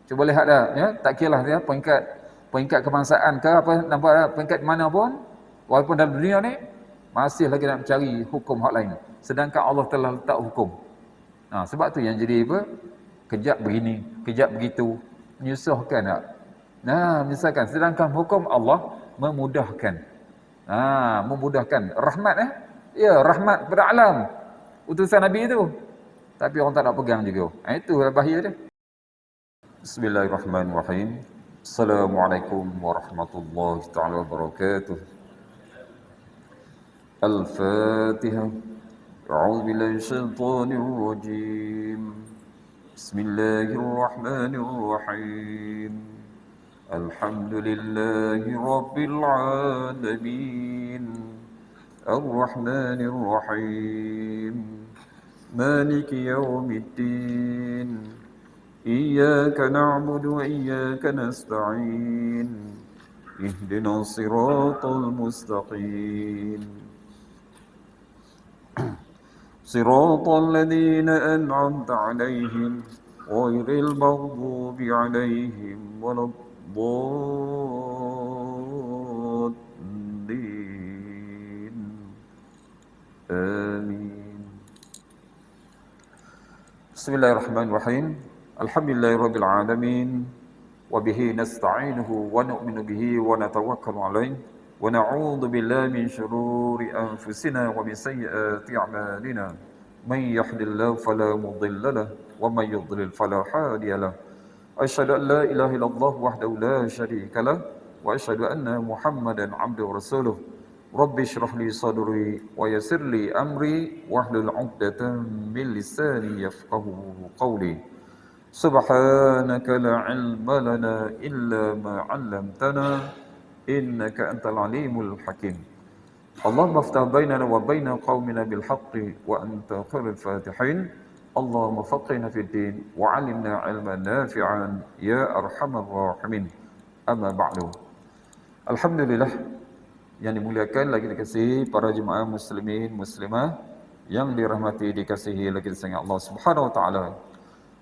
Cuba lihat dah, ya, tak kiralah dia peringkat kebangsaan ke apa, nampak dah, peringkat mana pun, walaupun dalam dunia ni masih lagi nak mencari hukum hak lain. Sedangkan Allah telah letak hukum. Sebab tu yang jadi apa? Kejap begini, kejap begitu, menyusahkan tak? Misalkan sedangkan hukum Allah memudahkan. Memudahkan. Rahmat Ya, rahmat pada alam. Utusan Nabi itu. Tapi orang tak nak pegang juga. Itulah bahaya dia. Bismillahirrahmanirrahim. Assalamualaikum warahmatullahi taala wabarakatuh. Al-Fatihah. A'udzu billahi minasyaitonir rajim. Bismillahirrahmanirrahim. Alhamdulillahi rabbil alamin. Ar-Rahmanir Rahim. Maliki yaumiddin. Iyyaka na'budu wa iyyaka nasta'in. Ihdinas siratal mustaqim. Siratal ladzina an'amta 'alaihim ghairil maghdubi 'alaihim waladdallin. Amin. Bismillahirrahmanirrahim. Alhamdulillahirabbil alamin. Wa bihi nasta'inuhu wa nu'minu bihi wa natawakkalu 'alaihi wa na'udzu billahi min shururi anfusina wa min sayyiati a'malina. May yahdihillahu fala mudilla lahu wa may yudlil fala hadiya lahu. Asyhadu an la ilaha illallah wahdahu la syarika lahu wa asyhadu anna Muhammadan 'abduhu wa rasuluh. Rabbi shrah li sadri wa yassir li amri wahlul 'uqdatam min lisani yafqahu qawli. Subhanaka la ilma lana illa ma 'allamtana innaka antal alimul hakim. Allahumma aftah bainana wa baina qaumina bil haqqi wa anta khairul fatihin. Allahumma faqihna fid din wa 'allimna 'ilman nafi'an ya arhamar rahimin. Amma ba'du. Alhamdulillah yang dimuliakan lagi dikasihi para jemaah muslimin muslimah yang dirahmati dikasihi lagi disayang Allah Subhanahu wa taala.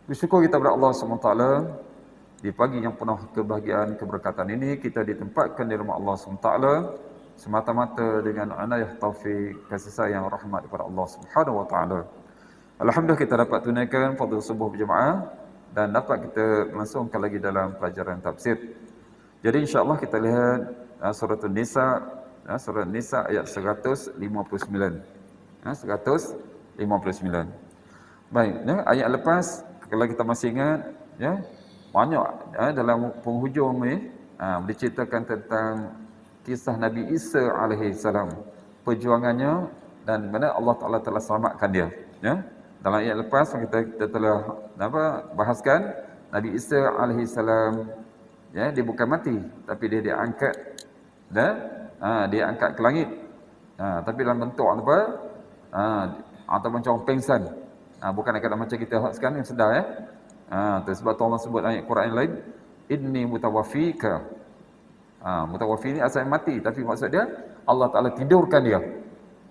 Bersyukur kita kepada Allah SWT di pagi yang penuh kebahagiaan, keberkatan ini kita ditempatkan di rumah Allah SWT semata-mata dengan anayah taufik, kasih sayang, rahmat kepada Allah SWT. Alhamdulillah kita dapat tunaikan fardhu subuh berjemaah dan dapat kita langsungkan lagi dalam pelajaran tafsir. Jadi insya-Allah kita lihat surah An-Nisa, surah An-Nisa ayat 159. 159. Baik, ayat lepas kalau kita masih ingat, banyak dalam penghujung ni diceritakan tentang kisah Nabi Isa alaihi salam, perjuangannya dan mana Allah Taala telah selamatkan dia. Dalam ayat lepas kita telah bahaskan Nabi Isa alaihi salam, dia bukan mati tapi dia diangkat dia angkat ke langit. Tapi dalam bentuk apa? Atau macam orang pengsan. Bukan kata macam kita sekarang yang sedar sebab Allah sebut ayat Quran yang lain, inni mutawaffika. Mutawaffi ni asalnya mati tapi maksud dia Allah Taala tidurkan dia.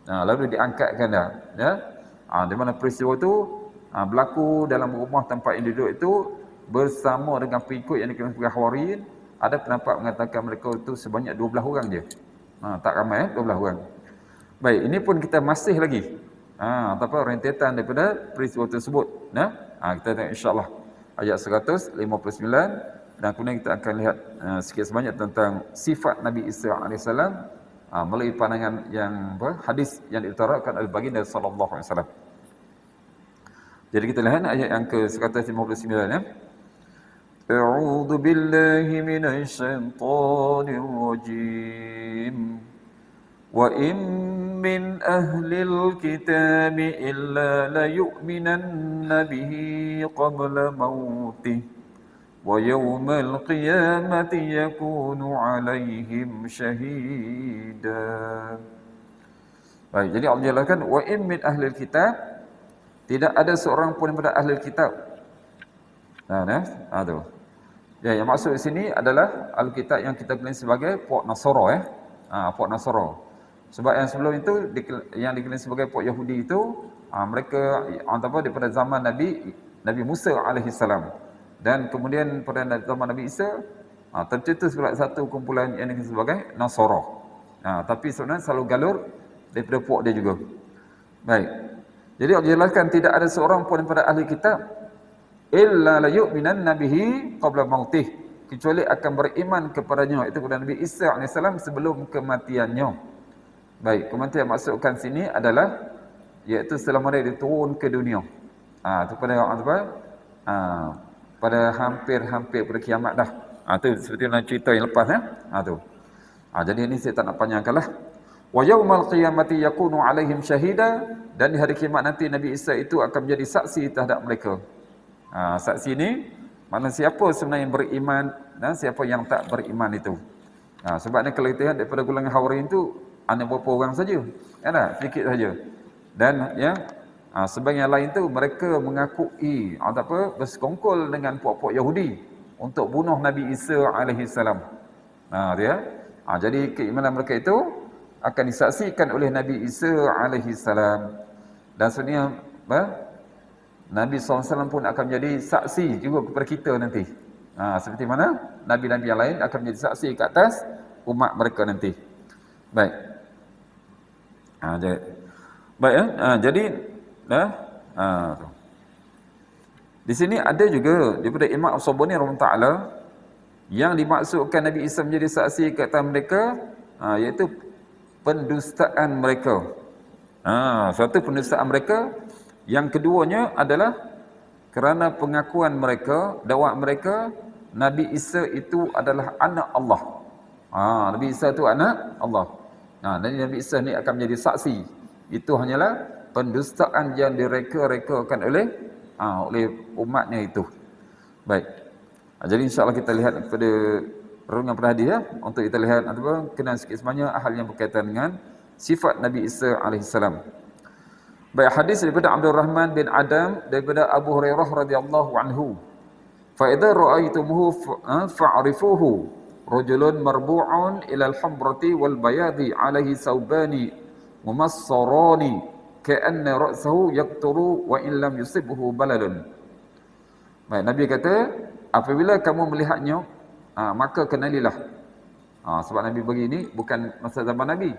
Lalu diangkatkan dia. Di mana peristiwa itu berlaku dalam rumah tempat yang duduk itu bersama dengan pengikut yang dikenal sebagai Hawariyin. Ada pendapat mengatakan mereka itu sebanyak 12 orang je. Tak ramai 12 orang. Baik, ini pun kita masih lagi rentetan daripada peristiwa tersebut. Kita tengok insya-Allah ayat 159 dan kemudian kita akan lihat sikit sebanyak tentang sifat Nabi Isa AS melalui pandangan yang hadis yang diutarakan oleh baginda sallallahu alaihi wasallam. Jadi kita lihat ayat yang ke-159 A'udzu billahi minasy syaithanir rajim. Wa in min ahlil kitab illa la yu'minanna bihi qabla mautih wa yawmal qiyamati yakunu 'alaihim shahida. Baik, jadi Allah jelaskan wa in min ahlil kitab, tidak ada seorang pun daripada ahli kitab. Tu. Yang maksud di sini adalah ahli kitab yang kita kenal sebagai puak Nasara puak Nasara. Sebab yang sebelum itu yang dikenal sebagai puak Yahudi itu mereka daripada zaman Nabi Musa alaihi salam. Dan kemudian pada zaman Nabi Isa tercetus pula satu kumpulan yang dikenal sebagai Nasara. Tapi sebenarnya selalu galur daripada puak dia juga. Baik. Jadi Allah jelaskan tidak ada seorang pun daripada ahli kitab illa la yu'minanna bihi qabla mautih, kecuali akan beriman kepadanya, itu kepada Nabi Isa AS sebelum kematiannya. Baik, kematian maksudkan sini adalah iaitu setelah mereka diturun ke dunia. Itu pada apa? Pada hampir pada kiamat dah. Tu seperti dalam cerita yang lepas tu. Jadi ini saya tak nak panjangkanlah. Wa yaumal qiyamati yakunu alaihim syahida, dan di hari kiamat nanti Nabi Isa itu akan menjadi saksi terhadap mereka. Saksi ini maknanya siapa sebenarnya yang beriman dan siapa yang tak beriman itu. Sebabnya kalau kita lihat daripada golongan Hawariyin itu hanya beberapa orang saja, sedikit saja. Dan sebagian lain tu mereka mengakui bersekongkol dengan puak-puak Yahudi untuk bunuh Nabi Isa alaihi salam. Jadi keimanan mereka itu akan disaksikan oleh Nabi Isa alaihi salam. Dan sebenarnya Nabi SAW pun akan menjadi saksi juga kepada kita nanti. Seperti mana Nabi-Nabi yang lain akan menjadi saksi ke atas umat mereka nanti. Baik. Jadi di sini ada juga daripada Imam As-Sabuni rahimahullah taala yang dimaksudkan Nabi Isa menjadi saksi ke atas mereka, iaitu pendustaan mereka. Satu pendustaan mereka. Yang keduanya adalah kerana pengakuan mereka, dakwah mereka, Nabi Isa itu adalah anak Allah. Nabi Isa itu anak Allah. Dan Nabi Isa ni akan menjadi saksi. Itu hanyalah pendustaan yang direka-rekakan oleh umatnya itu. Baik. Jadi insya-Allah kita lihat pada renungan pada hadis untuk kita lihat kenal sikit sebanyak hal yang berkaitan dengan sifat Nabi Isa alaihi salam. Baik, hadis daripada Abdul Rahman bin Adam daripada Abu Hurairah radhiyallahu anhu. Fa idza ra'aitumuhu fa'rifuhu rajulun marbu'un ila al-hamrati wal bayadi alaihi saubani mumassarani ka'anna ra'sahu yaqturu wa in lam yusibhu balalun. Baik, Nabi kata apabila kamu melihatnya maka kenalilah. Sebab Nabi begini bukan masa zaman Nabi.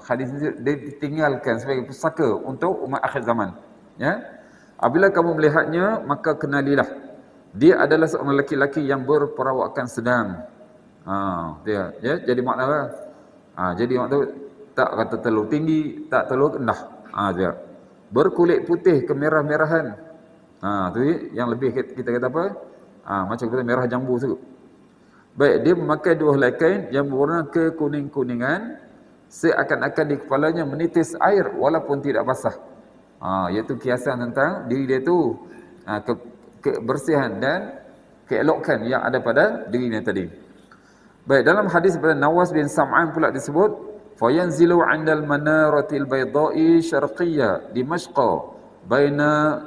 Hadis ini ditinggalkan sebagai pusaka untuk umat akhir zaman. Apabila kamu melihatnya maka kenalilah dia adalah seorang lelaki-lelaki yang berperawakan sedang. Jadi maknanya jadi makna tak kata terlalu tinggi, tak terlalu rendah. Berkulit putih kemerah-merahan. Tu yang lebih kita kata apa? Macam kita merah jambu tu. Baik, dia memakai dua helai kain yang berwarna kekuning-kuningan, seakan-akan di kepalanya menitis air walaupun tidak basah. Iaitu kiasan tentang diri dia tu kebersihan dan keelokan yang ada pada dirinya tadi. Baik, dalam hadis daripada Nawas bin Sam'an pula disebut fayanzilu 'indal manaratil bayda'i syarqiyyah Dimashqa baina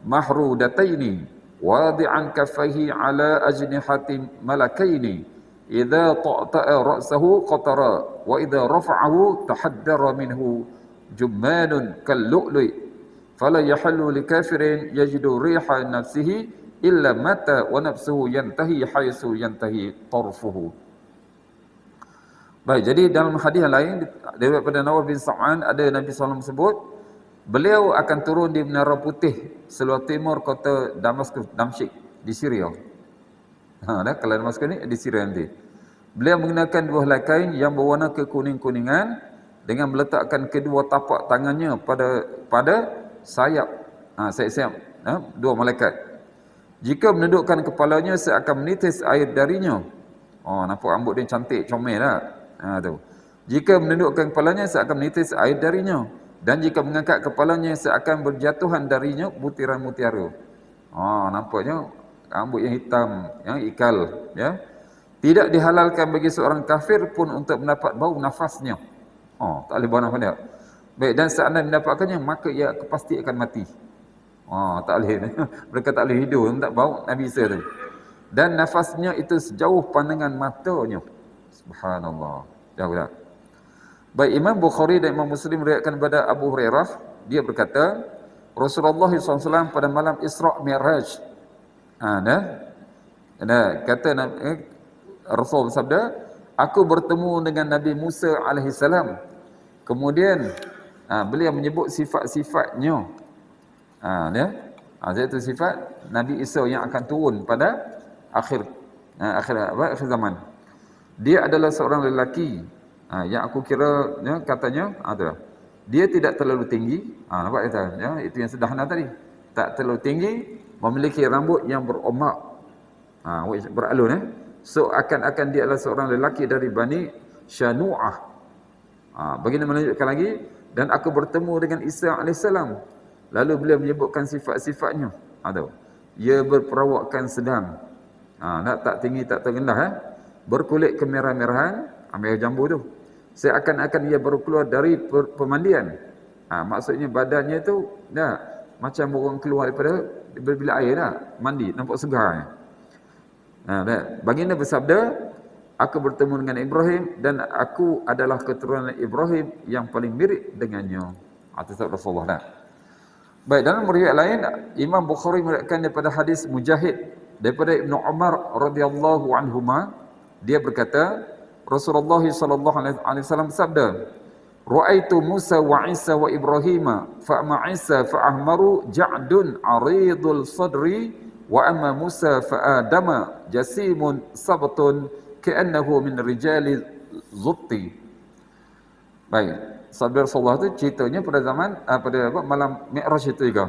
mahrudataini wadi'an kaffaihi 'ala ajnihatin malakaini idza ta'ta'a ra'sahu qatara wa idza rafa'ahu tahaddara minhu jummanun kal-lu'lu'i fala yahallu likafirin yajidu riha nafsihi illa mata wa nafsuhu yantahi haitsu yantahi tarfuhu. Baik, jadi dalam hadis lain daripada Nawas bin Sam'an ada Nabi SAW sebut beliau akan turun di Menara Putih seluar timur kota Damaskus, Damsyik di Syria. Kalau Damaskus ni di Syria nanti. Beliau menggunakan dua helai kain yang berwarna kekuning-kuningan dengan meletakkan kedua tapak tangannya pada sayap dua malaikat. Jika menundukkan kepalanya seakan menitis air darinya. Nampak rambut dia cantik, comel tu. Jika menundukkan kepalanya seakan menitis air darinya, dan jika mengangkat kepalanya seakan berjatuhan darinya butiran mutiara. Nampaknya rambut yang hitam, yang ikal, Tidak dihalalkan bagi seorang kafir pun untuk mendapat bau nafasnya. Tak boleh bau nafas dia. Baik, dan seandainya mendapatkannya maka ia pasti akan mati. Tak boleh. Mereka tak boleh hidup tak bau Nabi Isa tu. Dan nafasnya itu sejauh pandangan matanya. Subhanallah. Jauh tak? Baik, Imam Bukhari dan Imam Muslim meriwayatkan kepada Abu Hurairah, dia berkata, Rasulullah SAW pada malam Isra' Mi'raj Dah. Kata Rasul bersabda, aku bertemu dengan Nabi Musa alaihissalam. Kemudian beliau menyebut sifat-sifatnya. Iaitu sifat Nabi Isa yang akan turun pada akhir zaman. Dia adalah seorang lelaki yang aku kira katanya dia tidak terlalu tinggi. Nampak kata itu yang sederhana tadi. Tak terlalu tinggi, memiliki rambut yang beromak, beralun. So akan dia adalah seorang lelaki dari Bani Syanu'ah. Baginda menunjukkan lagi, dan aku bertemu dengan Isa alaihissalam. Lalu beliau menyebutkan sifat-sifatnya. Ia berperawakan sedang. Tak tinggi, tak terendah. Berkulit kemerah-merahan, merah jambu tu. Seakan-akan ia baru keluar dari pemandian. Maksudnya badannya tu macam orang keluar daripada bilik air mandi, nampak segar. Baginda bersabda, aku bertemu dengan Ibrahim dan aku adalah keturunan Ibrahim yang paling mirip dengannya. Itu Rasulullah. Baik, dalam riwayat lain Imam Bukhari meriwayatkan daripada hadis Mujahid daripada Ibnu Umar radhiyallahu anhuma, dia berkata, Rasulullah sallallahu alaihi wasallam bersabda, Ra'aitu Musa wa Isa wa Ibrahim fa ma Isa fa ahmaru ja'dun aridul sadri wa amma Musa fa adama jasimun sabtun ka'annahu min rijali zutti. Baik, sabda Rasulullah itu ceritanya pada zaman pada malam Mi'raj itu juga.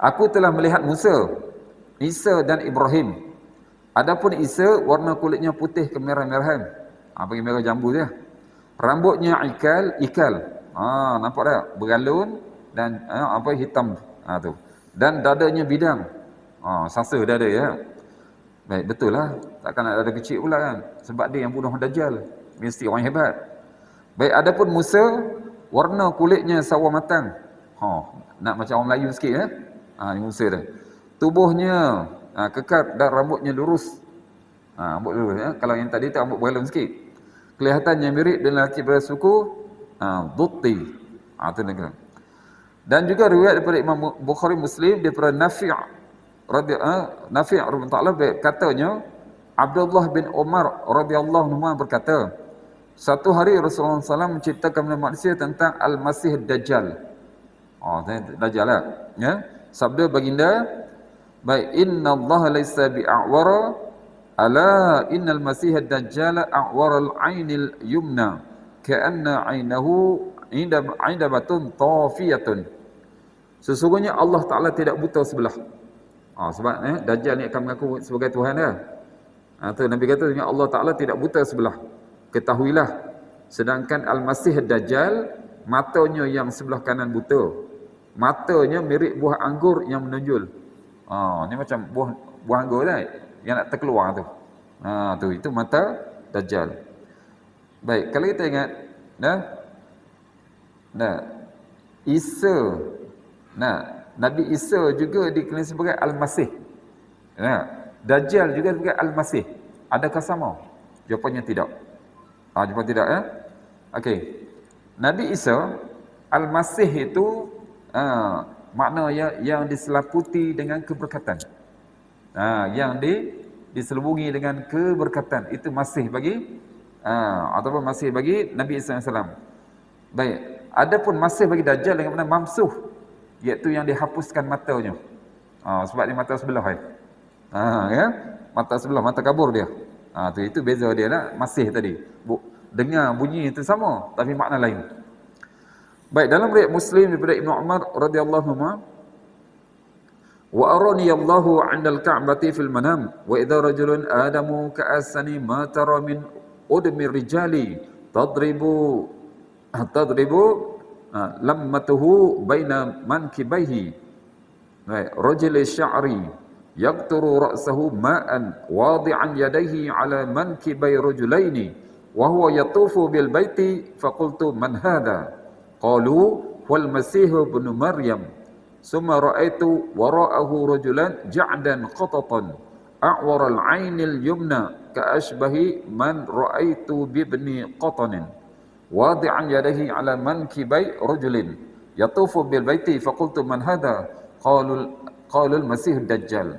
Aku telah melihat Musa, Isa dan Ibrahim. Adapun Isa warna kulitnya putih kemerah-merahan. Bagi merah jambu dia. Rambutnya ikal. Nampak tak? Beralun dan hitam tu. Dan dadanya bidang. Sasa dada ya. Baik, betul lah. Takkan nak dada kecil pula kan. Sebab dia yang bunuh Dajjal. Mesti orang hebat. Baik, adapun Musa, warna kulitnya sawo matang. Nak macam orang Melayu sikit ya. Ni Musa dah. Tubuhnya kekar dan rambutnya lurus. Rambut lurus ya. Kalau yang tadi tu rambut beralun sikit. Kelihatannya mirip dengan lelaki bersuku Dhutti. Itu negara. Dan juga riwayat daripada Imam Bukhari Muslim daripada Nafi' radhiyallahu ta'ala katanya, Abdullah bin Umar radhiyallahu anhu berkata, satu hari Rasulullah SAW menceritakan kepada manusia tentang Al-Masih Dajjal. Dajjal lah. Ya. Sabda baginda, baik, inna Allah laysa bi'a'wara ala innal masih ad-dajjal a'waral 'ainil yumna ka'anna 'ainahu 'indabatun tafiyatun. Sesungguhnya Allah Taala tidak buta sebelah. Sebab Dajjal ni akan mengaku sebagai Tuhan dia. Tu Nabi kata Allah Taala tidak buta sebelah. Ketahuilah, sedangkan Al-Masih ad-Dajjal matanya yang sebelah kanan buta. Matanya mirip buah anggur yang menonjol. Ni macam buah anggur lah yang nak terkeluar tu. Itu mata Dajjal. Baik, kalau kita ingat Isa, Nabi Isa juga dikenali sebagai Al-Masih. Dajjal juga sebagai Al-Masih. Adakah sama? Jawapannya tidak. Jawapan tidak ya. Okey. Nabi Isa Al-Masih itu makna yang diselaputi dengan keberkatan. Yang diselubungi dengan keberkatan, itu masih bagi ataupun masih bagi Nabi Isa AS. Baik, adapun masih bagi Dajjal yang benar mamsuh, iaitu yang dihapuskan matanya. Sebab dia mata sebelah ya. Mata sebelah, mata kabur dia. Itu beza dia lah masih tadi. Dengar bunyi itu sama tapi makna lain. Baik, dalam riwayat Muslim daripada Ibnu Umar radhiyallahu anhu, wa arani Allahu 'inda al-Ka'bati fil manam wa idza rajulun adamu ka'asani ma tara min udmi rijali tadribu lammatuhu baina mankibaihi rajul sya'ri yaqturu ra'sahu ma'an wadi'an yadayhi 'ala mankibai rajulaini wa huwa yatufu bil baiti faqultu man hadha qalu wal masih ibn maryam. Summa ra'aitu wara'ahu rajulan ja'dan qatatan a'wara al-'ainil yumna ka'ashbahi man ra'aitu bibni qatanin wadi'an yadayhi 'ala mankibai rajulin yatufu bil baiti faqultu man hadha qaulul Masih Dajjal.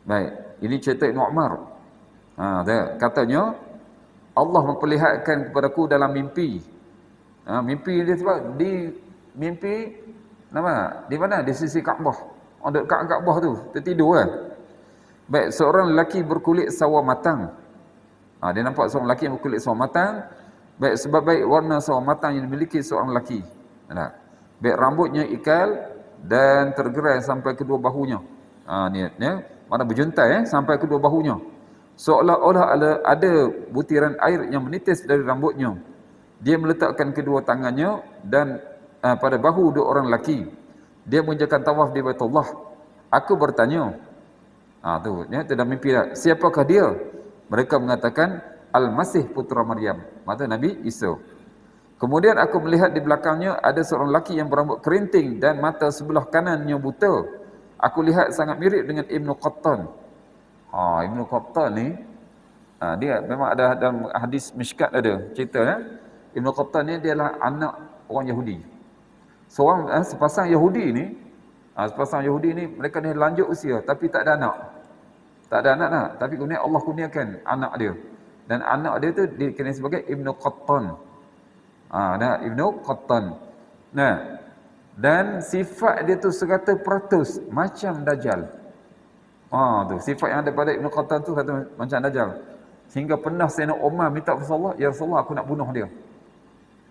Baik, ini cerita Ibn Umar. Katanya Allah memperlihatkan kepadaku dalam mimpi. Mimpi dia sebab di mimpi di mana? Di sisi Kaabah. Dekat Kaabah tu, tertidur kan. Baik, seorang lelaki berkulit sawo matang. Dia nampak seorang lelaki yang berkulit sawo matang. Baik, sebab baik warna sawo matang yang dimiliki seorang lelaki. Baik, rambutnya ikal dan tergerai sampai kedua bahunya. Mana berjuntai sampai kedua bahunya. Seolah-olah ada butiran air yang menitis dari rambutnya. Dia meletakkan kedua tangannya dan pada bahu dua orang lelaki. Dia mengerjakan tawaf di Baitullah. Aku bertanya, itu dah mimpi dah. Siapakah dia? Mereka mengatakan Al-Masih putra Maryam, maksud Nabi Isa. Kemudian aku melihat di belakangnya ada seorang lelaki yang berambut kerinting dan mata sebelah kanannya buta. Aku lihat sangat mirip dengan Ibnu Qattan. Ibnu Qattan ni dia memang ada dalam hadis Mishkat ada cerita Ibnu Qattan ni dia adalah anak orang Yahudi. Sepasang Yahudi ni mereka ni lanjut usia tapi tak ada anak. Tak ada anak tapi kemudian Allah kurniakan anak dia. Dan anak dia tu dikenal sebagai Ibnu Qattan. Ibnu Qattan. Dan sifat dia tu 100% macam Dajjal. Tu sifat yang ada pada Ibnu Qattan tu macam Dajjal. Sehingga pernah Sayyidina Umar minta kepada Rasulullah, "Ya Rasulullah, aku nak bunuh dia."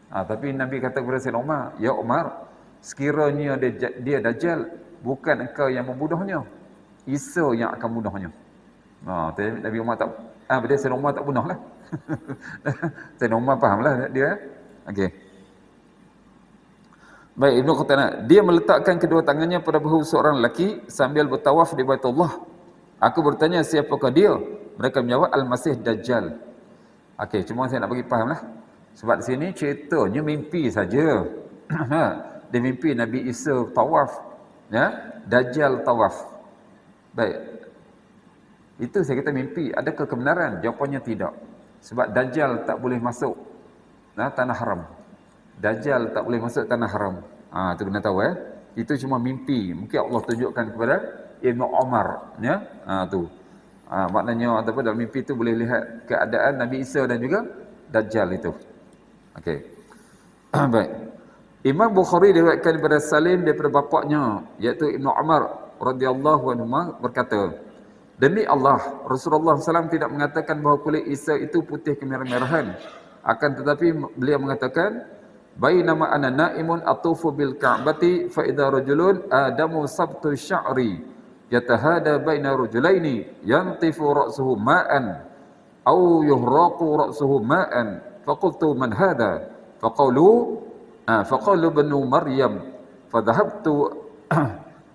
Tapi Nabi kata kepada Sayyidina Umar, "Ya Umar, sekiranya dia Dajjal, bukan engkau yang membunuhnya, Isa yang akan bunuhnya." Nabi Umar tak Sayyidina Umar tak bunuh lah. Sayyidina Umar fahamlah dia. Okey. Baik, Ibnu Qattan, dia meletakkan kedua tangannya pada bahu seorang lelaki sambil bertawaf di Baitullah. Aku bertanya, siapakah dia? Mereka menjawab, Al-Masih Dajjal. Okey, cuma saya nak bagi fahamlah. Sebab di sini ceritanya mimpi saja. Dia mimpi Nabi Isa tawaf, Dajjal tawaf. Baik. Itu saya kata mimpi. Adakah kebenaran? Jawapannya tidak. Sebab Dajjal tak boleh masuk tanah haram. Dajjal tak boleh masuk tanah haram. Itu kena tahu Itu cuma mimpi. Mungkin Allah tunjukkan kepada Ibnu Umar, tu. Maknanya ataupun dalam mimpi tu boleh lihat keadaan Nabi Isa dan juga Dajjal itu. Okey. Baik. Imam Bukhari diriwayatkan daripada Salim daripada bapaknya iaitu Ibnu Umar radhiyallahu anhu berkata, demi Allah, Rasulullah SAW tidak mengatakan bahawa kulit Isa itu putih kemerah-merahan. Akan tetapi beliau mengatakan, bainama ana naimun atufu bil ka'bati fa idza rajulun adamu sabtu sya'ri yatahada baina rajulaini yantifu ra'suhu ma'an aw yuhraqu ra'suhu ma'an faqultu man hadha faqalu banu maryam fadhahabtu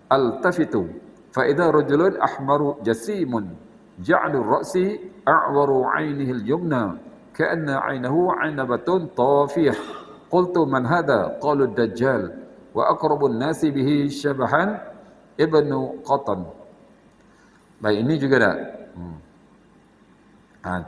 altafitu fa idza rajulun ahmaru jasimun ja'lu ra'si a'waru 'ainihi al-yumna ka'anna 'ainahu 'inabatun tafiyah. Qultu man hadha? Qalu Dajjal wa aqrabun nasi bihi syabahan Ibnu Qattan. Baik, ini juga dah.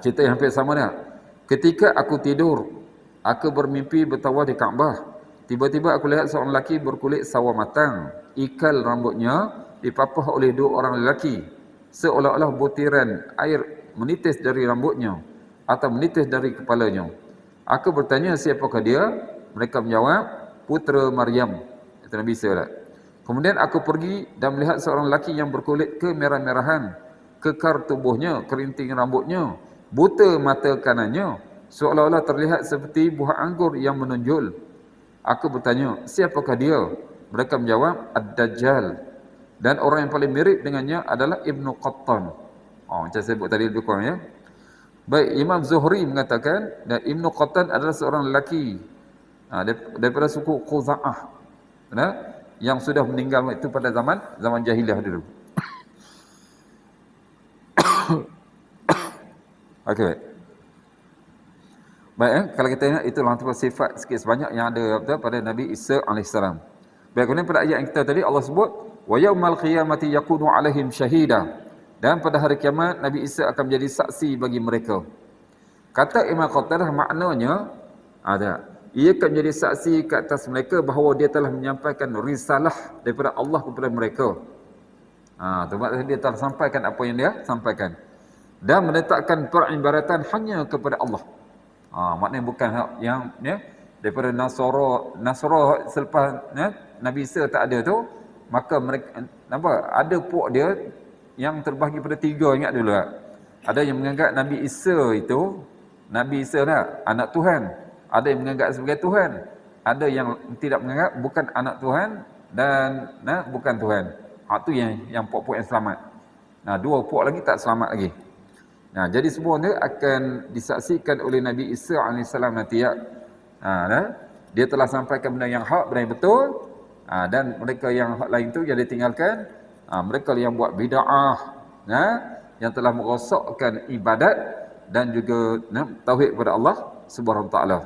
Cerita yang hampir sama dah. Ketika aku tidur, aku bermimpi bertawaf di Kaabah. Tiba-tiba aku lihat seorang lelaki berkulit sawo matang, ikal rambutnya dipapah oleh dua orang lelaki, seolah-olah butiran air menitis dari rambutnya atau menitis dari kepalanya. Aku bertanya, siapakah dia? Mereka menjawab, putera Maryam. Itu Nabi Isa lah. Kemudian aku pergi dan melihat seorang lelaki yang berkulit kemerah-merahan, kekar tubuhnya, kerinting rambutnya, buta mata kanannya, seolah-olah terlihat seperti buah anggur yang menonjol. Aku bertanya, siapakah dia? Mereka menjawab, Ad-Dajjal. Dan orang yang paling mirip dengannya adalah Ibnu Qattan. Macam saya sebut tadi lebih kurang ya. Baik, Imam Zuhri mengatakan, dan Ibnu Qattan adalah seorang lelaki daripada suku Khuza'ah, yang sudah meninggal itu pada zaman jahiliah dulu. Okey. Baik, kalau kita ingat itulah sifat sikit sebanyak yang ada pada Nabi Isa alaihissalam. Baik, kemudian pada ayat yang kita tadi Allah sebut, wa yaumal qiyamati yakunu alaihim syahida. Dan pada hari kiamat Nabi Isa akan menjadi saksi bagi mereka. Kata Imam Qatadah maknanya ia akan menjadi saksi ke atas mereka bahawa dia telah menyampaikan risalah daripada Allah kepada mereka. Tu maksudnya dia telah sampaikan apa yang dia sampaikan. Dan meletakkan peribaratan hanya kepada Allah. Maknanya bukan yang daripada Nasara selepas Nabi Isa tak ada tu, maka mereka nampak ada puak dia yang terbahagi pada tiga, ingat dulu tak? Ada yang menganggap Nabi Isa itu anak Tuhan. Ada yang menganggap sebagai Tuhan. Ada yang tidak menganggap, bukan anak Tuhan dan bukan Tuhan. Itu yang puak-puak yang selamat. Dua puak lagi tak selamat lagi. Jadi semua ni akan disaksikan oleh Nabi Isa AS nanti ya. Dia telah sampaikan benda yang hak, benda yang betul. Dan mereka yang hak lain tu yang ditinggalkan, mereka yang buat bid'ah, yang telah merosakkan ibadat dan juga tauhid kepada Allah Subhanahu Wa Taala.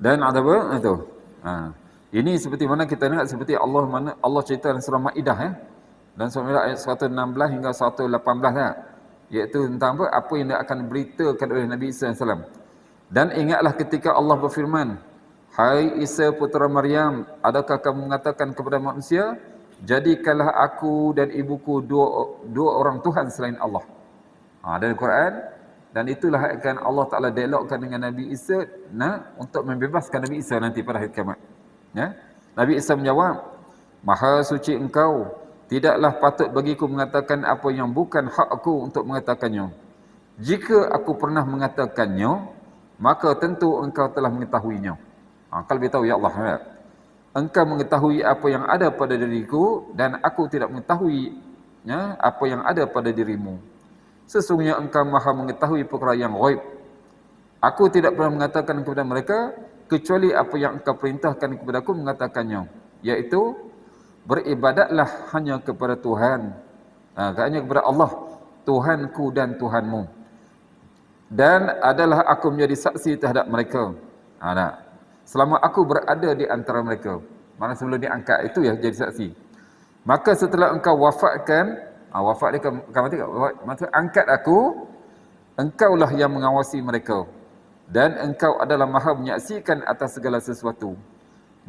Dan ada apa itu? Ini seperti mana kita lihat, seperti Allah cerita dalam surah Maidah dan surah ayat 116 hingga 118 iaitu tentang apa yang dia akan beritakan oleh Nabi Isa AS. Dan ingatlah ketika Allah berfirman, "Hai Isa putera Maryam, adakah kamu mengatakan kepada manusia, jadikanlah aku dan ibuku dua orang Tuhan selain Allah." Dari Quran. Dan itulah akan Allah Ta'ala dialogkan dengan Nabi Isa untuk membebaskan Nabi Isa nanti pada hari kiamat. Nabi Isa menjawab, "Maha suci engkau, tidaklah patut bagiku mengatakan apa yang bukan hak aku untuk mengatakannya. Jika aku pernah mengatakannya, maka tentu engkau telah mengetahuinya." Kalau beritahu, ya Allah, engkau mengetahui apa yang ada pada diriku dan aku tidak mengetahui apa yang ada pada dirimu. Sesungguhnya engkau maha mengetahui perkara yang ghaib. Aku tidak pernah mengatakan kepada mereka kecuali apa yang engkau perintahkan kepada aku mengatakannya, iaitu beribadatlah hanya kepada Tuhan, hanya kepada Allah, Tuhanku dan Tuhanmu. Dan adalah aku menjadi saksi terhadap mereka. Selama aku berada di antara mereka. Mana sebelum diangkat itu ya jadi saksi. Maka setelah engkau wafatkan, wafat dia kan mati, maksud angkat aku, engkaulah yang mengawasi mereka. Dan engkau adalah maha menyaksikan atas segala sesuatu.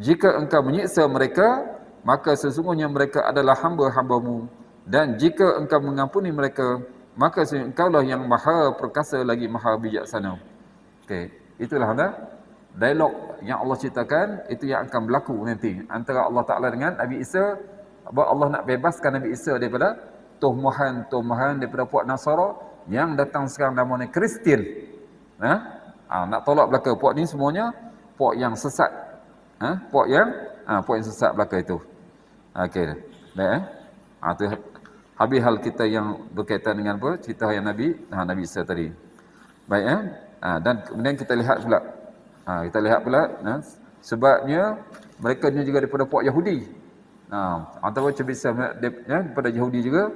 Jika engkau menyiksa mereka, maka sesungguhnya mereka adalah hamba-hambamu. Dan jika engkau mengampuni mereka, maka engkaulah yang maha perkasa lagi maha bijaksana. Itulah dialog yang Allah ceritakan, itu yang akan berlaku nanti antara Allah Ta'ala dengan Nabi Isa. Bahawa Allah nak bebaskan Nabi Isa daripada tumahan daripada puak Nasara yang datang sekarang namanya Kristian. Nak tolak belaka puak ni semuanya puak yang sesat. Puak yang sesat belaka itu. Okey. Baik tu habis hal kita yang berkaitan dengan apa? Cerita yang Nabi Isa tadi. Baik dan kemudian kita lihat pula sebabnya mereka ni juga daripada puak Yahudi. Atau macam bisa daripada Yahudi juga.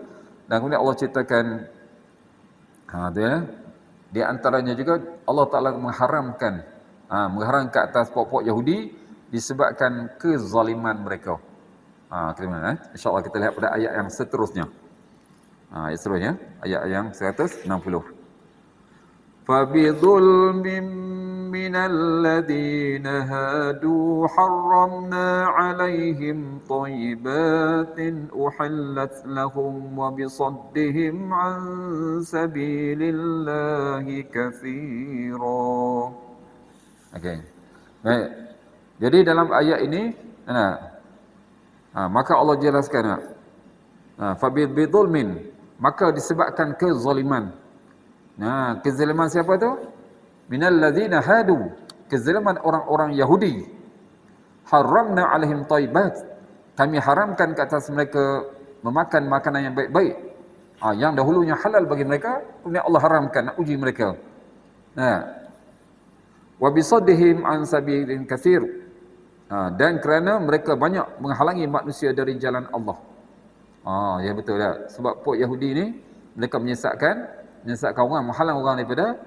Dan kemudian Allah ceritakan di antaranya juga Allah Ta'ala mengharamkan atas puak-puak Yahudi disebabkan kezaliman mereka. InsyaAllah kita lihat pada ayat yang seterusnya. Ayat seterusnya, ayat yang 160. فَبِظُلْمٍ مِّنَ الَّذِينَ هَادُوا حَرَّمْنَا عَلَيْهِمْ طَيِّبَاتٍ أُحِلَّتْ لَهُمْ وَبِصَدِّهِمْ عَن سَبِيلِ اللَّهِ كَثِيرًا. Baik. Jadi dalam ayat ini maka Allah jelaskan فَبِظُلْمٍ, maka disebabkan kezaliman. Kezaliman siapa tu? Minal ladzina hadu, kezaliman orang-orang Yahudi. Haramna alaihim thayyibat, kami haramkan ke atas mereka memakan makanan yang baik-baik. Yang dahulunya halal bagi mereka, kemudian Allah haramkan, nak uji mereka. Wa bisaddihim an sabilin katsir, dan kerana mereka banyak menghalangi manusia dari jalan Allah. Ya betul tak? Sebab puak Yahudi ni mereka menyesatkan orang, menghalang orang daripada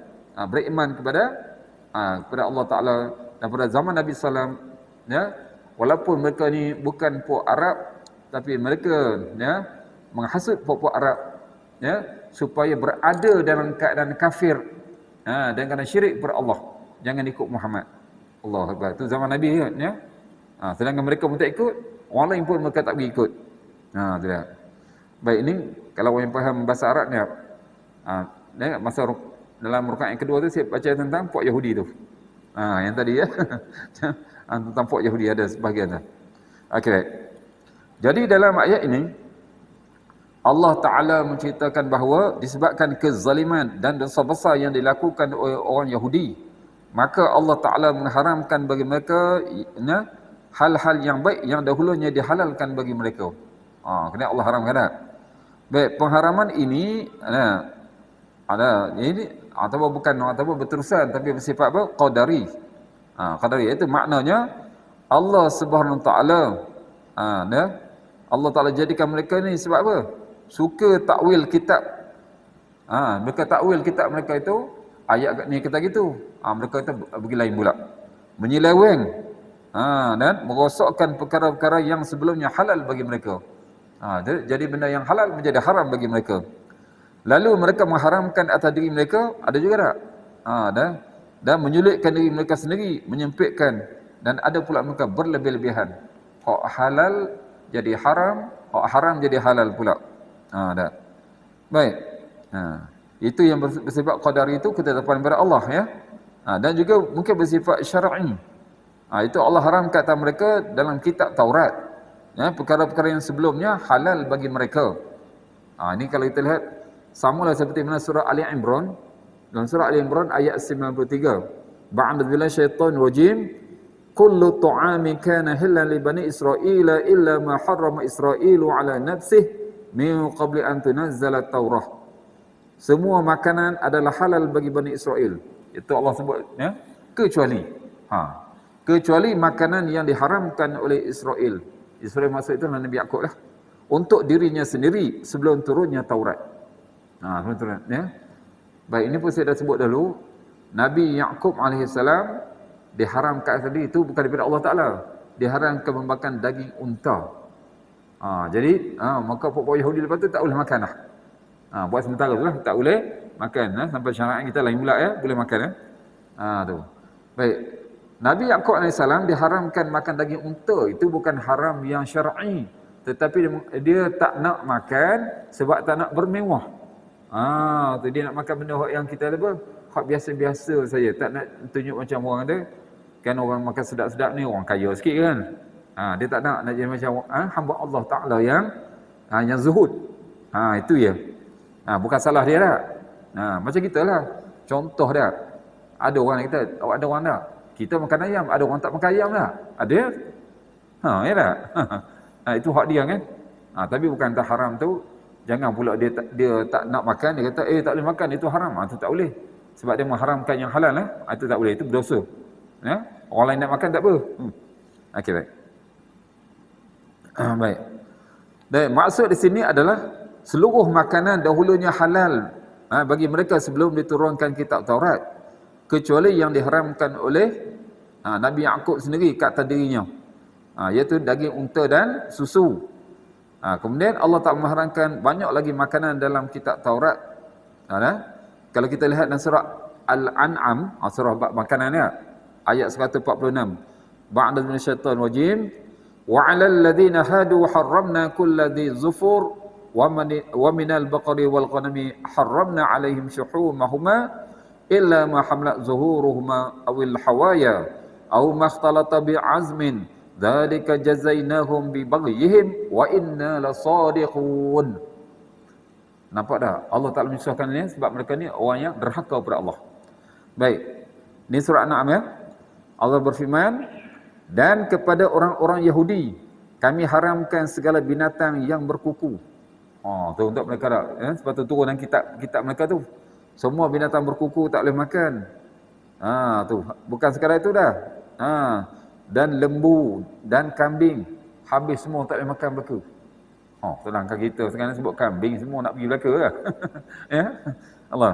beriman kepada Allah Ta'ala. Dan pada zaman Nabi SAW, walaupun mereka ni bukan puak Arab, tapi mereka menghasut puak-puak Arab supaya berada dalam keadaan kafir dan keadaan syirik kepada Allah, jangan ikut Muhammad. Allah Akbar. Itu zaman Nabi kan, sedangkan mereka pun tak ikut. orang lain pun mereka tak pergi ikut. Tu dah. Baik, ini kalau orang yang faham bahasa Arab ni, masa dalam rakaat yang kedua tu saya baca tentang puak Yahudi tu. Yang tadi ya. Tentang puak Yahudi ada sebahagian dah. Okey. Jadi dalam ayat ini Allah Ta'ala menceritakan bahawa disebabkan kezaliman dan dosa besar yang dilakukan oleh orang Yahudi, maka Allah Ta'ala mengharamkan bagi mereka hal-hal yang baik yang dahulunya dihalalkan bagi mereka. Kena Allah haramkan tak? Baik, pengharaman ini ada ini ataupun bukan ataupun berterusan tapi bersifat apa? Qadari. Qadari itu maknanya Allah Subhanahu Wa Ta'ala Allah Ta'ala jadikan mereka ni sebab apa? Suka takwil kitab. Mereka takwil kitab mereka itu, ayat ni kata gitu. Mereka itu pergi lain pula. Menyeleweng. Dan merosakkan perkara-perkara yang sebelumnya halal bagi mereka. Jadi benda yang halal menjadi haram bagi mereka. Lalu mereka mengharamkan atas diri mereka, ada juga tak? Dan menyulitkan diri mereka sendiri, menyempitkan. Dan ada pula mereka berlebih-lebihan. Hak halal jadi haram, hak haram jadi halal pula. Dah. Baik. Itu yang bersifat qadari itu ketetapan daripada Allah ya. Dan juga mungkin bersifat syar'i. Itu Allah haramkan atas mereka dalam kitab Taurat. Ya, perkara-perkara yang sebelumnya halal bagi mereka. Ini kalau kita lihat samalah seperti mana surah Ali Imran. Dalam surah Ali Imran ayat 93. Ba'da billahi syaitanir rajim. Kullu ta'ami kana halal li bani Israila illa ma harrama Israilu ala nafsihi min qabli an tunazzala Taurah. Semua makanan adalah halal bagi Bani Israel. Itu Allah sebut ya, kecuali kecuali makanan yang diharamkan oleh Israel. Israel maksud itu Nabi Yaqub lah. Untuk dirinya sendiri sebelum turunnya Taurat. Sebelum turun ya. Baik, ini pun saya dah sebut dahulu. Nabi Yaqub alaihissalam diharamkan tadi itu bukan daripada Allah Taala. Diharamkan memakan daging unta. Jadi maka pokok Yahudi lepas tu tak boleh makan dah. Buat sementara tu lah tak boleh makan sampai syariat kita lain pula ya, boleh makan tu. Baik. Nabi Yaqub AS diharamkan makan daging unta, itu bukan haram yang syar'i, tetapi dia tak nak makan sebab tak nak bermewah. Tu dia nak makan benda yang kita apa? Hak biasa-biasa saja, tak nak tunjuk macam orang ada. Kan orang makan sedap-sedap ni orang kaya sikit kan. Dia tak nak jadi macam hamba Allah Ta'ala yang zuhud. Itu ya. Bukan salah dia tak. Macam kita lah. Contoh dah. Ada orang kata, ada orang tak? Kita makan ayam, ada orang tak makan ayam tak? Ada? Ya tak? Itu hak dia kan. Tapi bukan tak haram tu. Jangan pula dia tak nak makan, dia kata, tak boleh makan, itu haram. Itu tak boleh. Sebab dia mengharamkan yang halal. Itu tak boleh, itu berdosa. Ya? Orang lain nak makan tak apa. Okey, baik. Baik. Dan maksud di sini adalah seluruh makanan dahulunya halal bagi mereka sebelum diturunkan kitab Taurat, kecuali yang diharamkan oleh Nabi Yaqub sendiri kat atas dirinya, iaitu daging unta dan susu. Kemudian Allah Ta'ala mengharamkan banyak lagi makanan dalam kitab Taurat. Kalau kita lihat dalam surah Al-An'am, surah makanan ni, ayat 146. Ba'da minasyaitanir rajim. وعلى الذين هادوا حرمنا كل ذي زفر ومن البقر والغنم حرمنا عليهم شحومهما إلا ما حملت ظهورهما أو الحوايا أو ما اختلط بعزم ذلك جزيناهم ببغيهم وإنا لصادقون. Nampak tak? Allah Ta'ala menyusahkan ni sebab mereka ni orang yang derhaka kepada Allah. Baik. Ini surah An-Na'am ya. Allah berfirman, dan kepada orang-orang Yahudi kami haramkan segala binatang yang berkuku. Tu untuk mereka tak sebab tu turun dalam kitab mereka tu. Semua binatang berkuku tak boleh makan. Tu bukan sekadar itu dah. Dan lembu dan kambing habis semua tak boleh makan belaka. Sedangkan kita sekarang sebut kambing semua nak pergi belaka lah. Ya. Allah.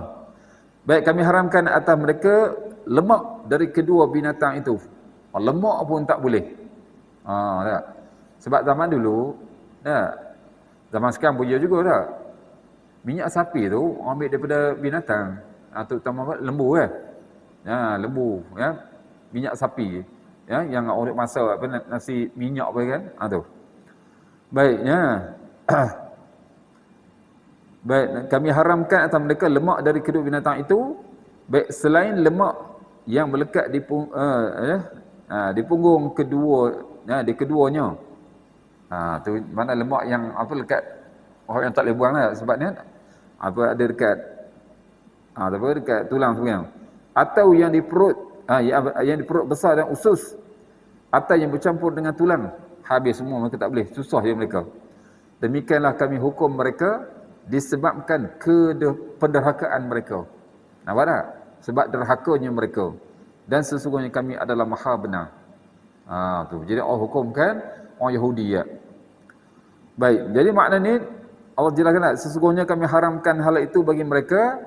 Baik, kami haramkan atas mereka lemak dari kedua binatang itu. Lemak pun tak boleh. Tak. Sebab zaman dulu, zaman sekarang pun ya juga tak. Minyak sapi tu ambil daripada binatang, terutama lembu kan. Lembu ya. Minyak sapi yang orang masak nasi minyak apa kan. Tu. Baiknya. Baik, kami haramkan atas mereka lemak dari kedua binatang itu, baik selain lemak yang melekat di punggung kedua, di keduanya. Tu mana lemak yang apa lekat orang yang tak boleh buang lah, sebabnya apa ada dekat dekat tulang tu yang, atau yang di perut, yang di perut besar dan usus, atau yang bercampur dengan tulang, habis semua mereka tak boleh, susah je mereka. Demikianlah kami hukum mereka disebabkan penderhakaan mereka. Nampak tak? Sebab derhakanya mereka. Dan sesungguhnya kami adalah maha benar. Tu. Jadi Allah hukumkan orang Yahudi ya. Baik, jadi maknanya Allah jelaskan sesungguhnya kami haramkan hal itu bagi mereka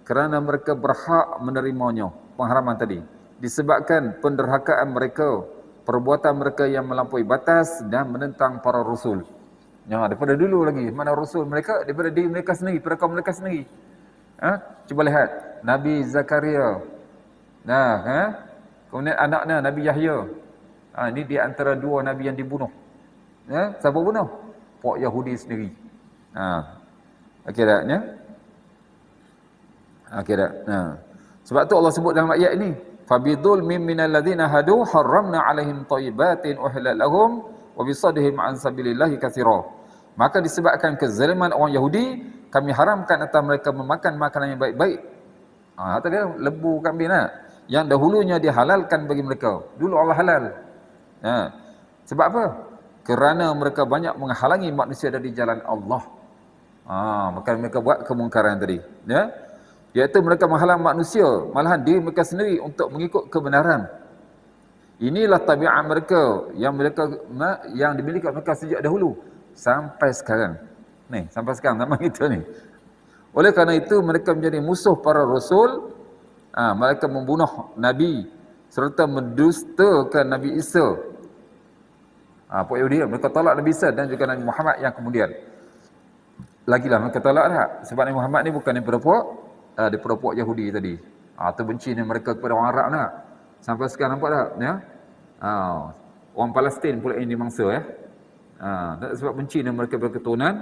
kerana mereka berhak menerimanya. Pengharaman tadi. Disebabkan penderhakaan mereka, perbuatan mereka yang melampaui batas dan menentang para rasul. Daripada dulu lagi, mana rasul mereka, daripada diri mereka sendiri, daripada kaum mereka sendiri. Cuba lihat Nabi Zakaria. Kemudian anaknya Nabi Yahya. Ini di antara dua nabi yang dibunuh. Siapa bunuh? Pok Yahudi sendiri. Okey tak ya? Okey tak? Sebab tu Allah sebut dalam ayat ini, fabidul minal ladzina hadu haramna alaihim thayyibatin uhillat lahum wa bisadhihim an sabilillahi katsira. Maka disebabkan kezaliman orang Yahudi, kami haramkan atas mereka memakan makanan yang baik-baik. Tadi lembu kambing yang dahulunya dihalalkan bagi mereka. Dulu Allah halal. Sebab apa? Kerana mereka banyak menghalangi manusia dari jalan Allah. Maka mereka buat kemungkaran tadi. Iaitu mereka menghalang manusia, malahan diri mereka sendiri untuk mengikut kebenaran. Inilah tabiat mereka yang dimiliki mereka sejak dahulu sampai sekarang. Sampai sekarang zaman kita ni. Oleh kerana itu mereka menjadi musuh para rasul. Mereka membunuh nabi serta mendustakan Nabi Isa. Pok Yahudi mereka tolak Nabi Isa dan juga Nabi Muhammad yang kemudian. Lagilah mereka tolak tak? Sebab Nabi Muhammad ni bukan daripada pok Yahudi tadi. Terbenci mereka kepada orang Arab nak. Sampai sekarang nampak tak? Orang Palestin pula yang dimangsa ya. Sebab benci mereka berketurunan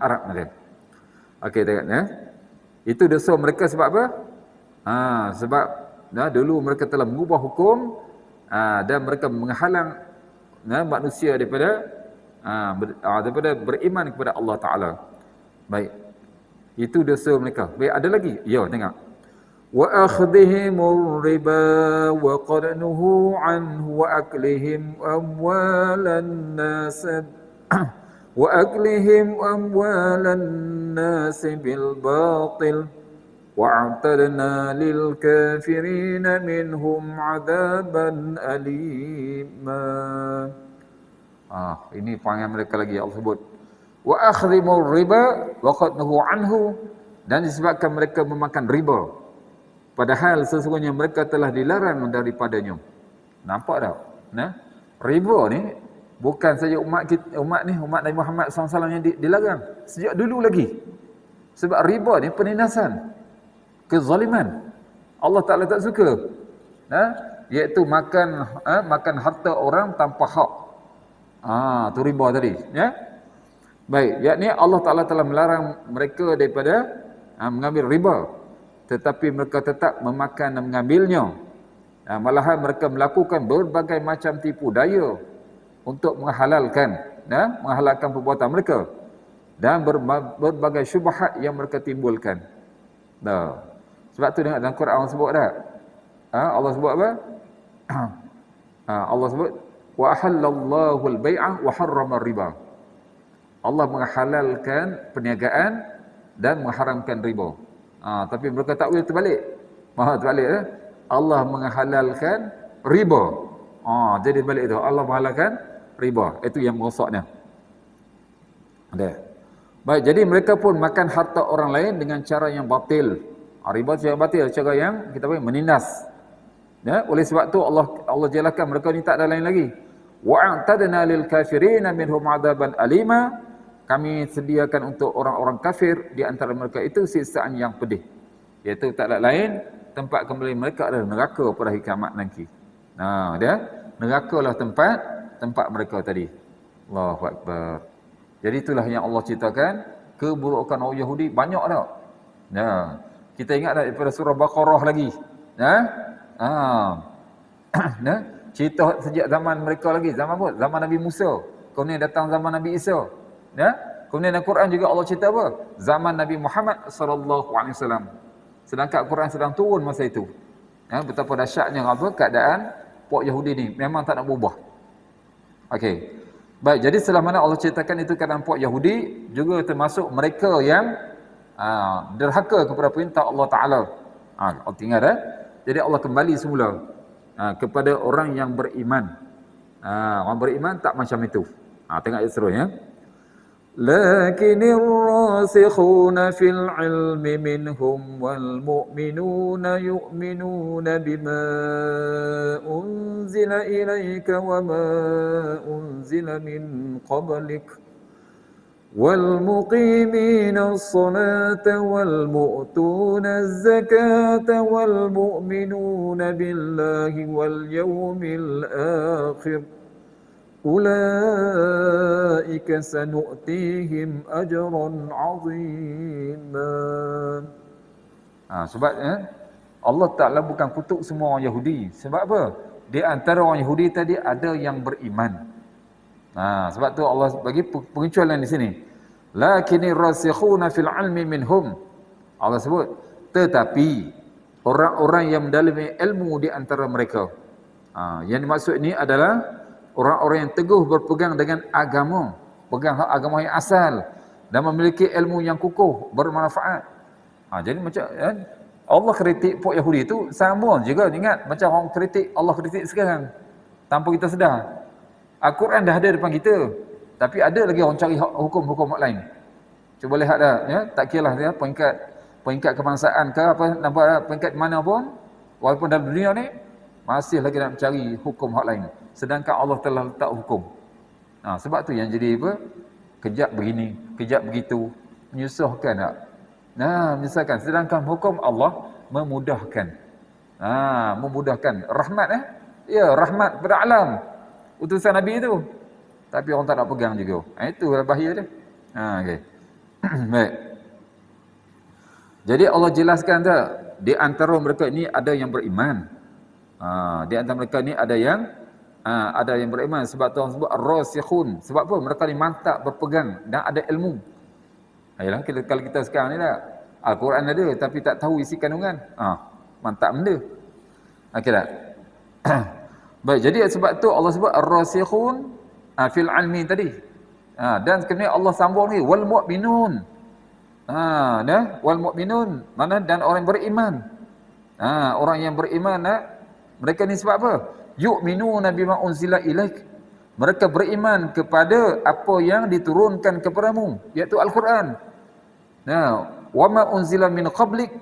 Arab mereka. Okey tengok ya. Itu dosa mereka sebab apa? Sebab dulu mereka telah mengubah hukum dan mereka menghalang manusia daripada beriman kepada Allah Taala. Baik. Itu dosa mereka. Baik, ada lagi? Ya, tengok. Wa akhdhihimur riba wa qad nuhu anhu wa aklihim amwalan nas wa aklihim amwalan nas bil batil wa'tadna lil kafirin minhum 'adaban alima. Ini panggil mereka lagi Allah sebut. Wa akhdhimur riba wa qad nuhu anhu, dan disebabkan mereka memakan riba padahal sesungguhnya mereka telah dilarang daripadanya. Nampak tak? Riba ni bukan saja umat Nabi Muhammad SAW yang dilarang, sejak dulu lagi. Sebab riba ni penindasan, kezaliman. Allah Taala tak suka. Iaitu makan harta orang tanpa hak. Tu riba tadi, ya. Baik, yakni Allah Taala telah melarang mereka daripada mengambil riba, tetapi mereka tetap memakan dan mengambilnya. Malahan mereka melakukan berbagai macam tipu daya untuk menghalalkan perbuatan mereka dan berbagai syubhat yang mereka timbulkan. Sebab tu dengar dalam Quran Allah sebut tak? Allah sebut apa? Allah sebut wa ahallallahu al-bai'a wa harrama riba. Allah menghalalkan perniagaan dan mengharamkan riba. Tapi mereka tak boleh terbalik. Terbalik. Allah menghalalkan riba. Jadi balik itu. Allah menghalalkan riba. Itu yang merosaknya. Baik, jadi mereka pun makan harta orang lain dengan cara yang batil. Riba cara batil, cara yang kita panggil menindas. Oleh sebab tu Allah jelaskan mereka ni tak ada lain lagi. Wa'tadna lil kafirin minhum 'adaban alima. Kami sediakan untuk orang-orang kafir di antara mereka itu siksaan yang pedih. Iaitu tak ada lain, tempat kembali mereka adalah neraka pada hari kiamat nanti. Neraka lah tempat mereka tadi. Allahu Akbar. Jadi itulah yang Allah ceritakan, keburukan orang Yahudi banyak tak? Ya. Kita ingat tak daripada surah Baqarah lagi? Ya? Ya? Cerita sejak zaman mereka lagi, zaman apa? Zaman Nabi Musa. Kemudian datang zaman Nabi Isa. Ya? Kemudian Al-Quran juga Allah cerita apa? Zaman Nabi Muhammad sallallahu alaihi wasallam. Sedangkan Al-Quran sedang turun masa itu. Ya, betapa dahsyatnya apa keadaan puak Yahudi ni, memang tak nak berubah. Okey. Baik, jadi setelah mana Allah ceritakan itu keadaan puak Yahudi, juga termasuk mereka yang derhaka kepada perintah Allah Taala. Allah tinggal Jadi Allah kembali semula kepada orang yang beriman. Orang beriman tak macam itu. Tengok ayat seterusnya. لكن الراسخون في العلم منهم والمؤمنون يؤمنون بما أنزل إليك وما أنزل من قبلك والمقيمين الصلاة والمؤتون الزكاة والمؤمنون بالله واليوم الآخر أولئك سنؤتيهم أجرا عظيما. Sebab Allah Ta'ala bukan kutuk semua orang Yahudi. Sebab apa? Di antara orang Yahudi tadi ada yang beriman. Sebab tu Allah bagi pengecualian di sini. Lakinir rasikhuna fil ilmi minhum. Allah sebut, tetapi orang-orang yang mendalami ilmu di antara mereka. Yang dimaksud ini adalah orang-orang yang teguh berpegang dengan agama, pegang agama yang asal dan memiliki ilmu yang kukuh, bermanfaat. Jadi macam Allah kritik puak Yahudi itu sama juga, ingat macam orang kritik Allah kritik sekarang tanpa kita sedar. Al-Quran dah ada depan kita, tapi ada lagi orang cari hukum-hukum lain. Cuba lihat dah, tak kiralah dia peringkat kebangsaan ke apa, nampak peringkat mana pun, walaupun dalam dunia ni masih lagi nak mencari hukum hak lain, sedangkan Allah telah letak hukum. Sebab tu yang jadi apa? Kejap begini, kejap begitu, menyusahkan tak? Menyusahkan. Sedangkan hukum Allah memudahkan. Memudahkan. Rahmat Ya, rahmat pada alam. Utusan Nabi itu. Tapi orang tak nak pegang juga. Itulah bahaya dia. Okay. Baik. Jadi Allah jelaskan tak? Di antara mereka ini ada yang beriman. Di antara mereka ni ada yang beriman. Sebab tu orang sebut ar-rasikhun. Sebab apa? Mereka ni mantap berpegang dan ada ilmu. Yalah, kalau kita sekarang ni tak, Al-Quran ada tapi tak tahu isi kandungan. Mantap benda. Okey tak? Baik, jadi sebab tu Allah sebut ar-rasikhun fil ilmi tadi. Dan kemudian Allah sambung ni wal mu'minun. Wal mu'minun, mana dan orang yang beriman. Orang yang beriman mereka ni sebab apa? Yu'minuna bima unzila ilaik. Mereka beriman kepada apa yang diturunkan kepadamu, iaitu Al-Quran. Wa ma unzila min qablik,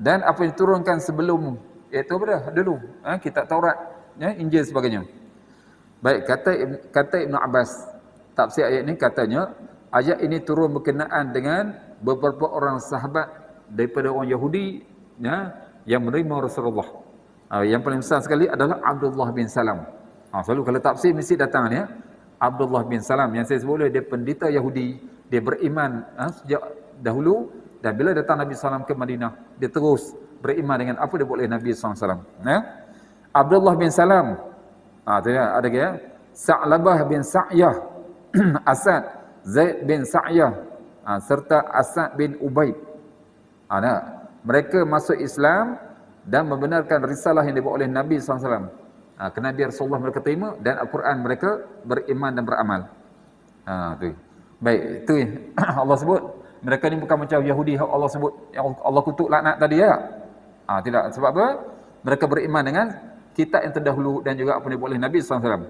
dan apa yang diturunkan sebelum, iaitu apa dah? Dulu, kitab Taurat, Injil sebagainya. Baik, kata Ibn Abbas, tafsir ayat ini katanya, ayat ini turun berkenaan dengan beberapa orang sahabat daripada orang Yahudi yang menerima Rasulullah. Yang paling besar sekali adalah Abdullah bin Salam. Selalu kalau tafsir mesti datang ni Abdullah bin Salam yang saya sebut dia pendeta Yahudi, dia beriman sejak dahulu, dan bila datang Nabi SAW ke Madinah, dia terus beriman dengan apa dia buat oleh Nabi SAW. Abdullah bin Salam, ada ke Sa'labah bin Sa'yah, Asad, Zaid bin Sa'yah, serta Asad bin Ubaid. Mereka masuk Islam dan membenarkan risalah yang dibawa oleh Nabi SAW. Kenabian Rasulullah mereka terima, dan Al-Quran mereka beriman dan beramal. Tu. Baik, itu Allah sebut mereka ni bukan macam Yahudi Allah sebut yang Allah kutuk laknat tadi tidak. Sebab apa? Mereka beriman dengan kitab yang terdahulu dan juga apa yang dibawa oleh Nabi SAW.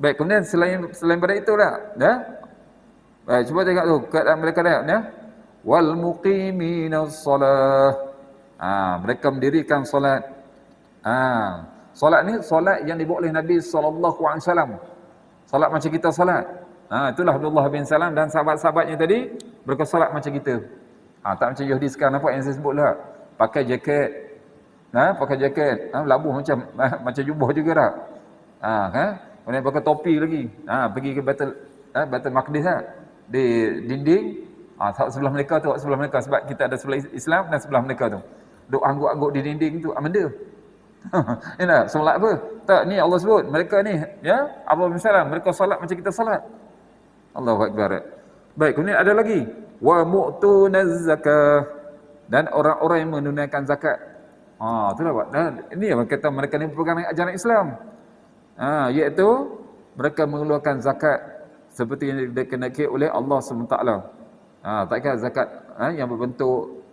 Baik, kemudian selain pada itulah, baik, cuba tengok tu keadaan mereka wal muqiminas salah. Mereka mendirikan solat. Solat ni solat yang dibawa oleh Nabi SAW. Solat macam kita solat. Itulah Abdullah bin Salam dan sahabat-sahabatnya tadi, mereka solat macam kita. Tak macam Yahudi sekarang, nampak yang saya sebut lah. Pakai jaket. Labuh macam jubah juga tak. Kemudian pakai topi lagi. Pergi ke Baitul Maqdis di dinding. Sebelah mereka tu, sebelah mereka, sebab kita ada sebelah Islam dan sebelah mereka tu. Duk angguk-angguk di dinding tu, benda. Ya tak? Solat apa? Tak, ni Allah sebut, mereka ni, ya, apa misalnya, mereka solat macam kita solat. Allahu Akbar. Baik, kemudian ada lagi. Wa mu'tunaz zakah. Dan orang-orang yang menunaikan zakat. Itulah Pak. Dan ini yang kata mereka ni berpegang dengan ajaran Islam. Iaitu mereka mengeluarkan zakat seperti yang dikenakan oleh Allah SWT. Tak kira zakat yang berbentuk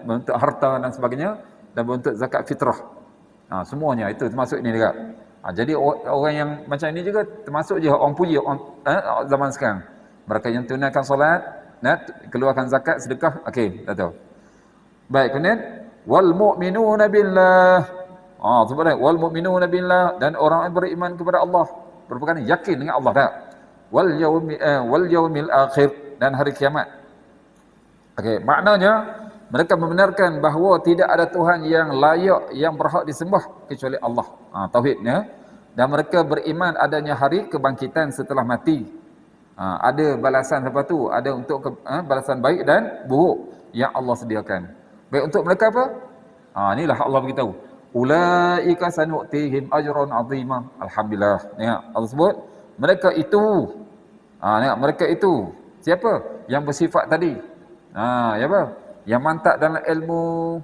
bentuk harta dan sebagainya, dan bentuk zakat fitrah. Semuanya itu termasuk ini juga. Jadi orang yang macam ini juga termasuk je orang puji zaman sekarang. Mereka yang tunaikan solat, keluarkan zakat, sedekah, okey, dah tahu. Baik, kemudian wal mu'minuna billah. Sebenarnya wal mu'minuna billah, dan orang yang beriman kepada Allah, berpegang yakin dengan Allah tak? Wal yaumil akhir, dan hari kiamat. Okey, maknanya mereka membenarkan bahawa tidak ada Tuhan yang layak, yang berhak disembah kecuali Allah. Tauhidnya. Dan mereka beriman adanya hari kebangkitan setelah mati. Ada balasan lepas tu, ada untuk balasan baik dan buruk yang Allah sediakan. Baik untuk mereka apa? Inilah Allah beritahu. Ulaika sanu'tihim ajran 'azima. Alhamdulillah. Allah sebut mereka itu. Mereka itu. Siapa? Yang bersifat tadi. Ya apa? Yang mantap dalam ilmu.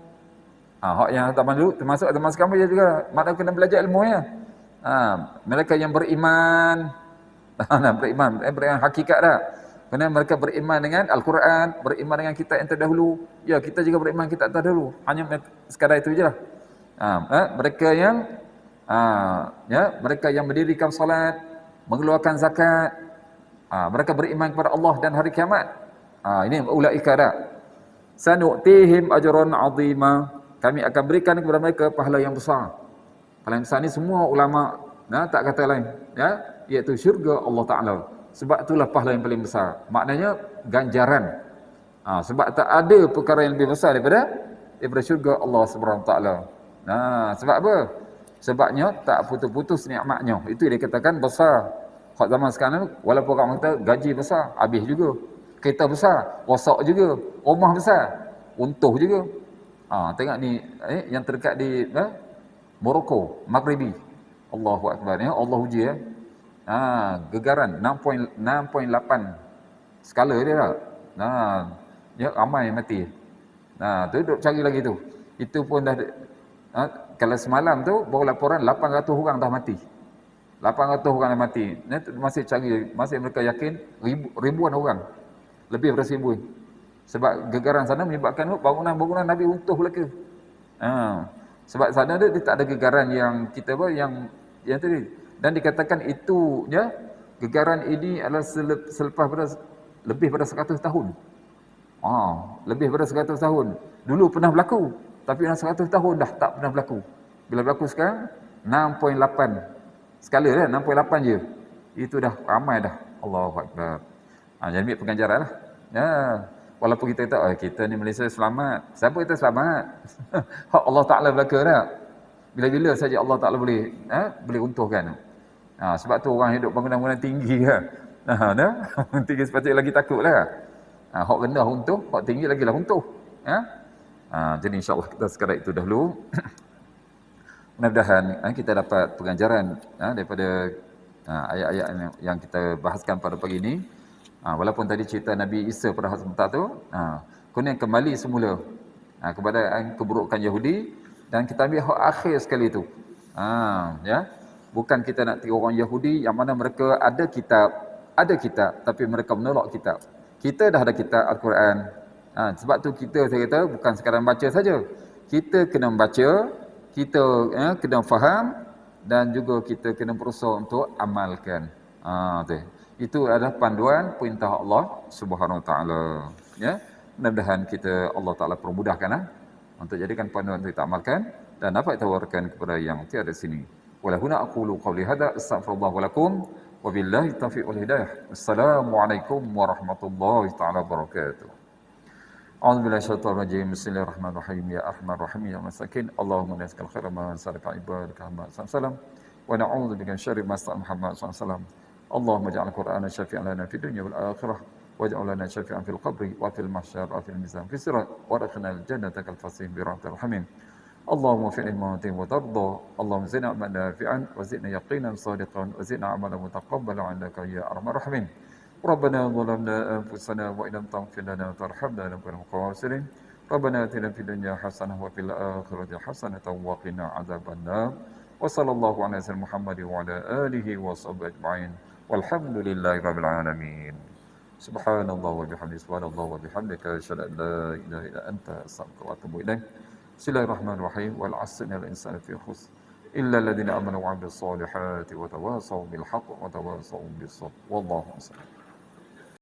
Hak yang zaman dulu termasuk zaman sekarang juga. Maknanya kena belajar ilmunya. Mereka yang beriman. Beriman hakikat dah. Kerana mereka beriman dengan Al-Quran, beriman dengan kitab yang terdahulu. Ya, kita juga beriman kitab terdahulu. Hanya sekadar itu je lah. Mereka yang mereka yang mendirikan salat, mengeluarkan zakat. Mereka beriman kepada Allah dan hari kiamat. Ini ulaika dah. Sanu'tihim ajran 'azima. Kami akan berikan kepada mereka pahala yang besar. Pahala yang besar ni semua ulama tak kata lain, iaitu syurga Allah Taala. Sebab itulah pahala yang paling besar. Maknanya ganjaran. Sebab tak ada perkara yang lebih besar daripada syurga Allah Subhanahu Taala. Sebab apa? Sebabnya tak putus-putus nikmatnya. Itu dia katakan besar. Hak zaman sekarang walaupun orang kata gaji besar, habis juga. Kereta besar, rosak juga. Rumah besar, untuh juga. Tengok ni yang terdekat di Morocco, Maghribi. Allahu Akbar. Allah uji ya. Gegaran 6.8 skala dia tak. Ramai mati. Tu duk cari lagi tu. Itu pun dah kalau semalam tu baru laporan 800 orang dah mati. 800 orang dah mati. Masih cari, masih mereka yakin ribuan orang. Lebih daripada 1000. Sebab gegaran sana menyebabkan bangunan-bangunan Nabi runtuh belaka. Sebab sana dia tak ada gegaran yang kita yang tadi. Dan dikatakan itu gegaran ini adalah selepas pada lebih pada 100 tahun. Lebih pada 100 tahun. Dulu pernah berlaku, tapi dalam 100 tahun dah tak pernah berlaku. Bila berlaku sekarang 6.8. Skala dah 6.8 je. Itu dah ramai dah. Allahu Akbar. Jadi ambil pengajaran lah. Walaupun kita kata kita ni Malaysia selamat. Siapa kita selamat? Hak Allah Ta'ala belaka tak? Bila-bila saja Allah Ta'ala boleh runtuhkan. Sebab tu orang hidup bangunan-bangunan tinggi kan. Tinggi sepatutnya lagi takut lah. Hak rendah runtuh, hak tinggi lagi lah runtuh. Jadi insyaAllah kita sekadar itu dahulu. Mudah-mudahan kita dapat pengajaran daripada ayat-ayat yang kita bahaskan pada pagi ini. Walaupun tadi cerita Nabi Isa pada hari sebentar tu, kemudian kembali semula kepada keburukan Yahudi, dan kita ambil hak akhir sekali tu. Bukan kita nak tiru orang Yahudi yang mana mereka ada kitab tapi mereka menolak kitab. Kita dah ada kitab Al-Quran. Sebab tu saya kata bukan sekadar baca saja. Kita kena membaca, kita kena faham, dan juga kita kena berusaha untuk amalkan. Itu adalah panduan perintah Allah Subhanahu Wa Taala. Mudah-mudahan kita Allah Taala permudahkan untuk jadikan panduan untuk kita amalkan dan dapat tawarkan kepada yang tiada sini. Walahuna aqulu qawli hadza astaghfirullah wa lakum wa billahi taufiq wal hidayah. Assalamualaikum warahmatullahi taala wabarakatuh. A'udzu billahi syaitanir rajim. Bismillahirrahmanirrahim. Ya arhamar rahimin ya masakin. Allahumma naskal khairan ma saraka ibadaka Muhammad sallallahu alaihi wasallam wa na'udzu bika min syarri ma sa'al Muhammad sallallahu alaihi wasallam. اللهم اجعل القرآن شفيعا لنا في الدنيا والآخرة واجعل لنا شفيعا في القبر وفي المحشر وفي الميزان في الصراط وادخلنا الجنة كالفصيح برحمة الرحمن. اللهم وفقنا لما تحب وترضى. اللهم زدنا علما نافعا وزدنا يقينا صادقا وزدنا عملا متقبلا عندك يا ارحم الراحمين. ربنا ظلمنا انفسنا وان لم تغفر لنا وترحمنا لنكن من الخاسرين. ربنا اتنا في الدنيا حسنه وفي الاخره حسنه وقنا عذاب النار. وصلى الله على سيدنا محمد وعلى اله وصحبه اجمعين والحمد لله رب العالمين. سبحان الله وبحمده سبحان الله وبحمدك اشهد ان لا اله الا انت استغفرك واتوب اليك. بسم الله الرحمن الرحيم والعصر إن الإنسان في خسر إلا الذين آمنوا وعملوا الصالحات وتواصوا بالحق وتواصوا بالصبر والله أعلم.